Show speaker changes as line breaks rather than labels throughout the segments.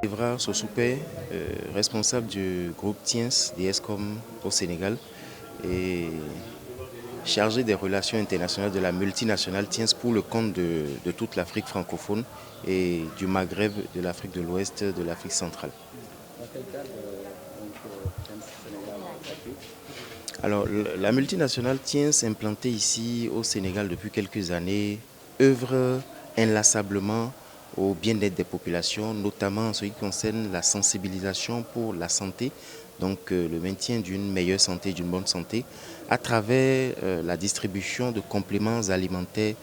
Evra Sosoupé, responsable du groupe TIENS d'ESCOM au Sénégal et chargé des relations internationales de la multinationale TIENS pour le compte de toute l'Afrique francophone et du Maghreb, de l'Afrique de l'Ouest, de l'Afrique centrale.
Dans quel cadre TIENS Sénégal s'appuie?
Alors, la multinationale TIENS, implantée ici au Sénégal depuis quelques années, œuvre inlassablement au bien-être des populations, notamment en ce qui concerne la sensibilisation pour la santé, donc le maintien d'une meilleure santé, d'une bonne santé, à travers la distribution de compléments alimentaires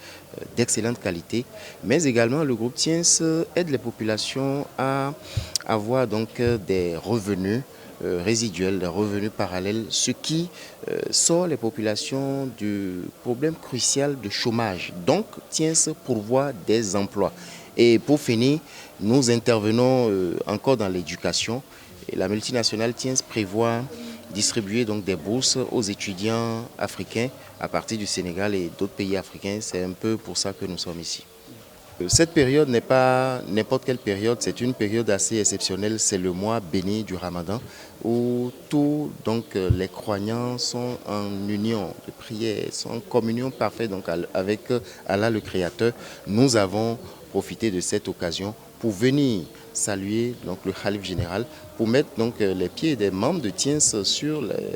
d'excellente qualité, mais également le groupe TIENS aide les populations à avoir donc des revenus résiduels, des revenus parallèles, ce qui sort les populations du problème crucial de chômage. Donc, TIENS pourvoit des emplois. Et pour finir, nous intervenons encore dans l'éducation. La multinationale TIENS prévoit distribuer donc des bourses aux étudiants africains à partir du Sénégal et d'autres pays africains. C'est un peu pour ça que nous sommes ici. Cette période n'est pas n'importe quelle période, c'est une période assez exceptionnelle, c'est le mois béni du Ramadan où tous les croyants sont en union de prière, sont en communion parfaite donc, avec Allah le Créateur. Nous avons profité de cette occasion pour venir saluer donc, le Khalif général, pour mettre donc, les pieds des membres de TIENS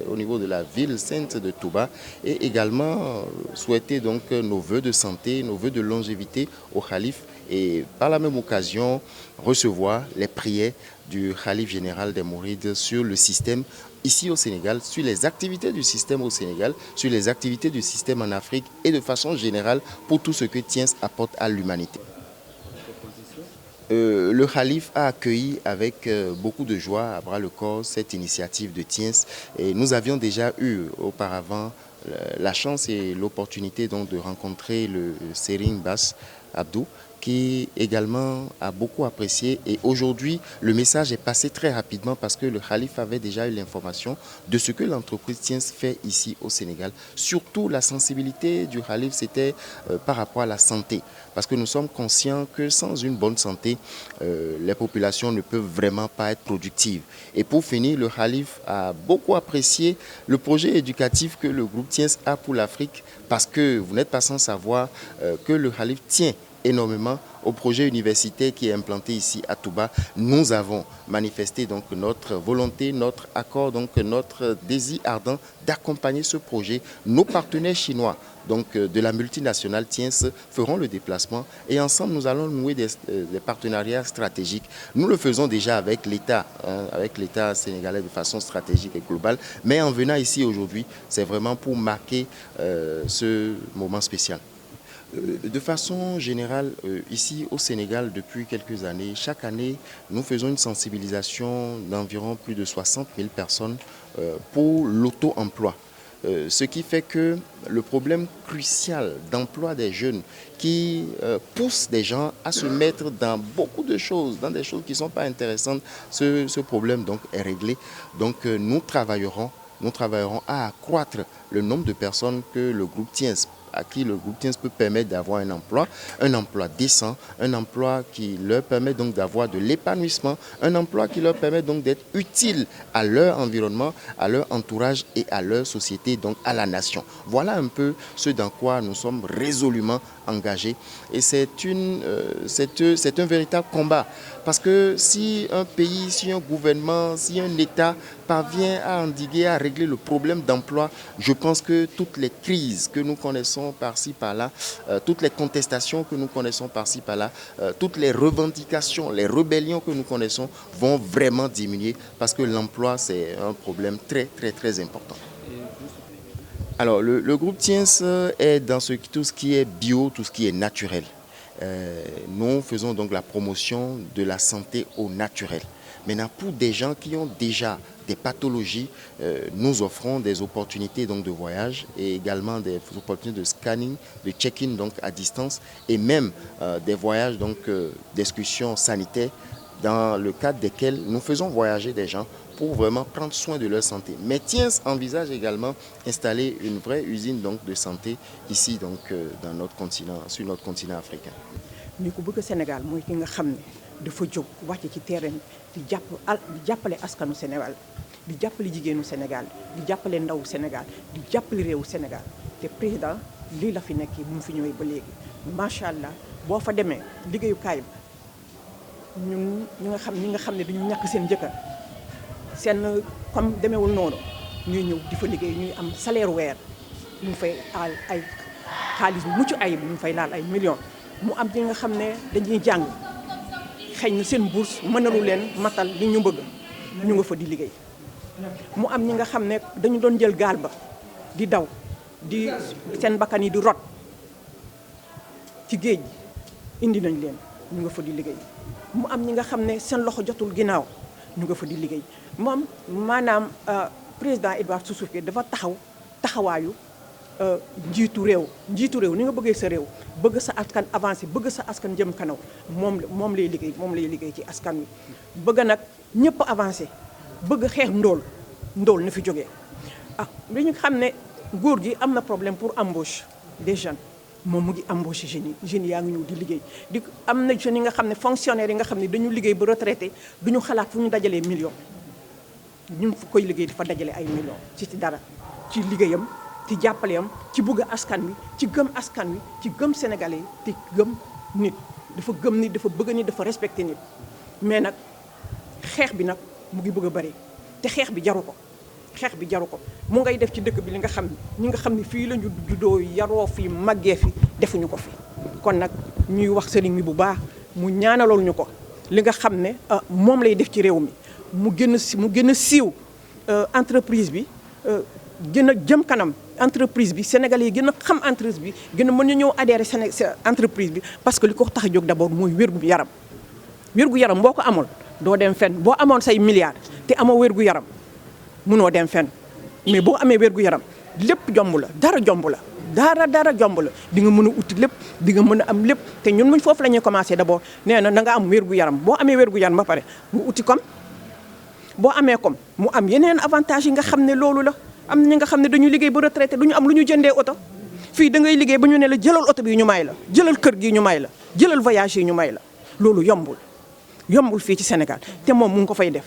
au niveau de la ville sainte de Touba et également souhaiter donc, nos vœux de santé, nos vœux de longévité au Khalif et par la même occasion recevoir les prières du Khalif général des Mourides sur le système ici au Sénégal, sur les activités du système au Sénégal, sur les activités du système en Afrique et de façon générale pour tout ce que TIENS apporte à l'humanité. Le Khalif a accueilli avec beaucoup de joie à bras le corps cette initiative de TIENS et nous avions déjà eu auparavant la chance et l'opportunité de rencontrer le Serigne Bass Abdou qui également a beaucoup apprécié et aujourd'hui le message est passé très rapidement parce que le Khalif avait déjà eu l'information de ce que l'entreprise TIENS fait ici au Sénégal. Surtout la sensibilité du Khalif c'était par rapport à la santé parce que nous sommes conscients que sans une bonne santé les populations ne peuvent vraiment pas être productives. Et pour finir, le Khalif a beaucoup apprécié le projet éducatif que le groupe TIENS a pour l'Afrique parce que vous n'êtes pas sans savoir que le Khalif tient énormément au projet universitaire qui est implanté ici à Touba. Nous avons manifesté donc notre volonté, notre accord, donc notre désir ardent d'accompagner ce projet. Nos partenaires chinois donc de la multinationale TIENS feront le déplacement et ensemble nous allons nouer des partenariats stratégiques. Nous le faisons déjà avec l'État sénégalais de façon stratégique et globale, mais en venant ici aujourd'hui, c'est vraiment pour marquer ce moment spécial. De façon générale, ici au Sénégal, depuis quelques années, chaque année, nous faisons une sensibilisation d'environ plus de 60 000 personnes pour l'auto-emploi. Ce qui fait que le problème crucial d'emploi des jeunes qui pousse des gens à se mettre dans beaucoup de choses, dans des choses qui ne sont pas intéressantes, ce problème donc est réglé. Donc nous travaillerons à accroître le nombre de personnes que le groupe TIENS à qui le groupe TIENS peut permettre d'avoir un emploi décent, un emploi qui leur permet donc d'avoir de l'épanouissement, un emploi qui leur permet donc d'être utile à leur environnement, à leur entourage et à leur société, donc à la nation. Voilà un peu ce dans quoi nous sommes résolument engagés et c'est un véritable combat parce que si un pays, si un gouvernement, si un État parvient à endiguer, à régler le problème d'emploi, je pense que toutes les crises que nous connaissons par-ci, par-là, toutes les contestations que nous connaissons par-ci, par-là, toutes les revendications, les rébellions que nous connaissons vont vraiment diminuer parce que l'emploi, c'est un problème très, très, très important. Alors, le groupe TIENS est dans tout ce qui est bio, tout ce qui est naturel. Nous faisons donc la promotion de la santé au naturel. Maintenant, pour des gens qui ont déjà des pathologies, nous offrons des opportunités donc, de voyage et également des opportunités de scanning, de check-in donc, à distance et même des voyages d'excursion sanitaire dans le cadre desquels nous faisons voyager des gens pour vraiment prendre soin de leur santé. Mais Tiens envisage également installer une vraie usine donc, de santé ici donc, dans notre continent, sur notre continent africain.
Ni ko bëgg Sénégal mooy ki nga xam ne dafa jóg wàcc ci terrain di jàppale askanu Sénégal di jàppale jigéenu Sénégal di jàppale ndawu Sénégal di jàppale réewu Sénégal te président lii la fi nekk bu mu fi ñëwee ba léegi macha allah boo fa demee liggéeyukaay ñun ñi nga xam ne dañu ñàkk seen jëkkër seen comme demeewul noonu ñuy ñëw di fa liggéey ñuy am salaire weer ñu fay ay xaalis bu mucc ayib ñu fay laal ay millions. mu am ñi nga xam ne dañuy jàng xëy na seen bourse mënalu leen matal li ñu bëgg ñu nga fa di liggéey mu am ñi nga xam ne dañu doon jël gaal ba di daw di seen bakkan yi di rot ci géej gi indi nañ leen ñu nga fa di liggéey mu am ñi nga xam ne seen loxo jotul ginnaaw ñu nga fa di liggéey moom maanaam président Edouard Soussoufke dafa taxawaayu njiitu réew ni nga bëggee sa réew bëgg sa askan avancé bëgg sa askan jëm kanaw moom lay liggéey ci askan wi bëgg nag ñëpp avancé bëgg xeex ndóol na fi jógee li ñu xam ne nguur gi am na problème pour embauche des jeunes moom mu ngi embauché jeunes yaa ngi ñëw di liggéey am na jeunes yi nga xam ne fonctionnaires yi nga xam ne dañu liggéey ba retraité duñu xalaat fu ñu dajalee millions ñu fu koy liggéey dafa dajale ay millions ci dara ci liggéeyam ci jàppaleem ci bëgg askan wi ci gëm askan wi ci gëm sénégalais yi te gëm nit dafa gëm nit dafa bëgg nit dafa respecté nit mais nag xeex bi nag mu ngi bëgg a bëri te xeex bi jaru ko mu ngay def ci dëkk bi li nga xam ñi nga xam ne fii la ñu juddoo yaroo fi màggee fi defuñu ko fi kon nag ñuy wax sëriñ mi bu baax mu ñaanalool ñu ko li nga xam ne moom lay def ci réew mi mu gën a siiw entreprise bi gën a jëm kanam entreprise bi sénégalais yi gën a xam entreprise bi gën a mën a ñëw adhéré entreprise bi parce que li ko tax a jóg d'abord mooy wér-gu-yaram boo ko amul doo dem fenn boo amoon say milliards te amoo wér-gu-yaram mënoo dem fenn mais boo amee wér-gu-yaram lépp jomb la dara jomb la di nga mën a uti lépp di nga mën a am lépp te ñun muñ foofu la ñuy commencé d'abord nee na nga am wér-gu-yaram boo amee wér-gu-yaram ba pare mu uti comme boo amee comme mu am yeneen avantage yi nga xam ne loolu la am ñi nga xam ne dañu liggéey ba retraité duñu am lu ñu jëndee oto fii da ngay liggéey ba ñu ne la jëlal oto bi ñu may la jëlal kër gi ñu may la jëlal voyage yi ñu may la loolu yombul fii ci Sénégal te moom mu ngi ko fay def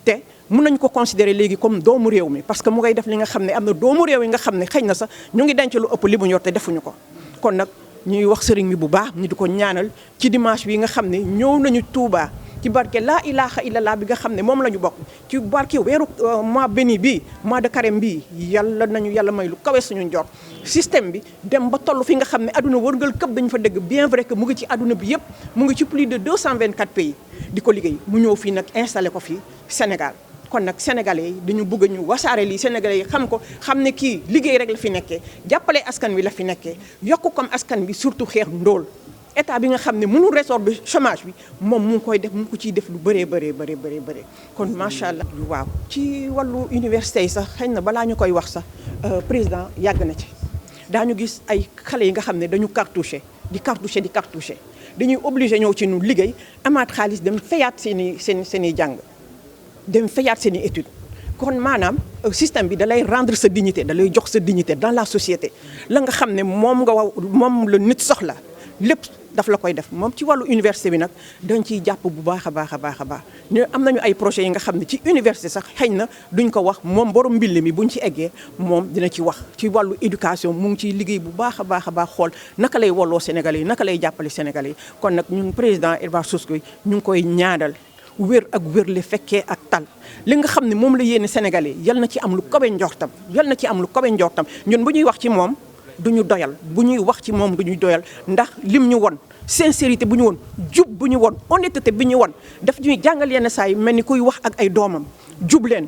te mun nañ ko considérer léegi comme doomu réew mi parce que mu ngay def li nga xam ne am na doomu réew yi nga xam ne xëy na sax ñu ngi denc lu ëpp li mu yor te defuñu ko kon nag ñuy wax sëriñ mi bu baax ñu di ko ñaanal ci dimanche bi nga xam ne ñëw nañu Touba ci barke laa ilaha illallah bi nga xam ne moom la ñu bokk ci barke weeru mois béni bii mois de carême bii yàlla may lu kawe suñu njort système bi dem ba toll fi nga xam ne adduna wërngal këpp dañu fa dégg bien vrai que mu ngi ci adduna bi yëpp mu ngi ci plus de 224 pays di ko liggéey mu ñëw fii nag installé ko fii Sénégal kon nag sénégalais yi dañu bëgg ñu wasaare lii sénégalais yi xam ko xam ne kii liggéey rek la fi nekkee jàppale askan wi la fi nekkee yokk comme askan bi surtout xeex ndóol état bi nga xam ne mënul résorber chômage bi moom mu ngi koy def mu ngi ko ciy def lu bëree kon macha allah. waaw ci wàllu université yi sax xëy na balaa ñu koy wax sax président yàgg na ci daañu gis ay xale yi nga xam ne dañu cartouché dañuy obligé ñëw ci ñu liggéey amaat xaalis dem fayaat seen i jàng dem fayaat seen i étude kon maanaam système bi da lay rendre sa dignité da lay jox sa dignité dans la société la nga xam ne moom la nit soxla lépp daf la koy def moom ci wàllu université bi nag dañ ciy jàpp bu baax a baax ñu am nañu ay projets yi nga xam ne ci université sax xëy na duñ ko wax moom borom mbill mi buñ ci eggee moom dina ci wax ci wàllu éducation mu ngi ciy liggéey bu baax a baax xool naka lay walloo Sénégalais yi naka lay jàppale Sénégalais yi kon nag ñun président Edouard Soussoufke ñu ngi koy ñaanal wér ak wér le fekkee ak tal li nga xam ne moom la yéene Sénégalais yal na ci am lu kawe njortam ñun bu ñuy wax ci moom duñu doyal bu ñuy wax ci moom duñu doyal ndax lim ñu won sincérité bu ñu won jub bu ñu won honnêteté bi ñu won daf ñuy jàngal yenn saa yi mel ni kuy wax ak ay doomam jub leen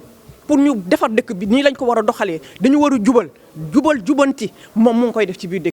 pour ñu defar dëkk bi nii lañ ko war a doxalee dañu war a jubanti moom mu ngi koy def ci biir dëkk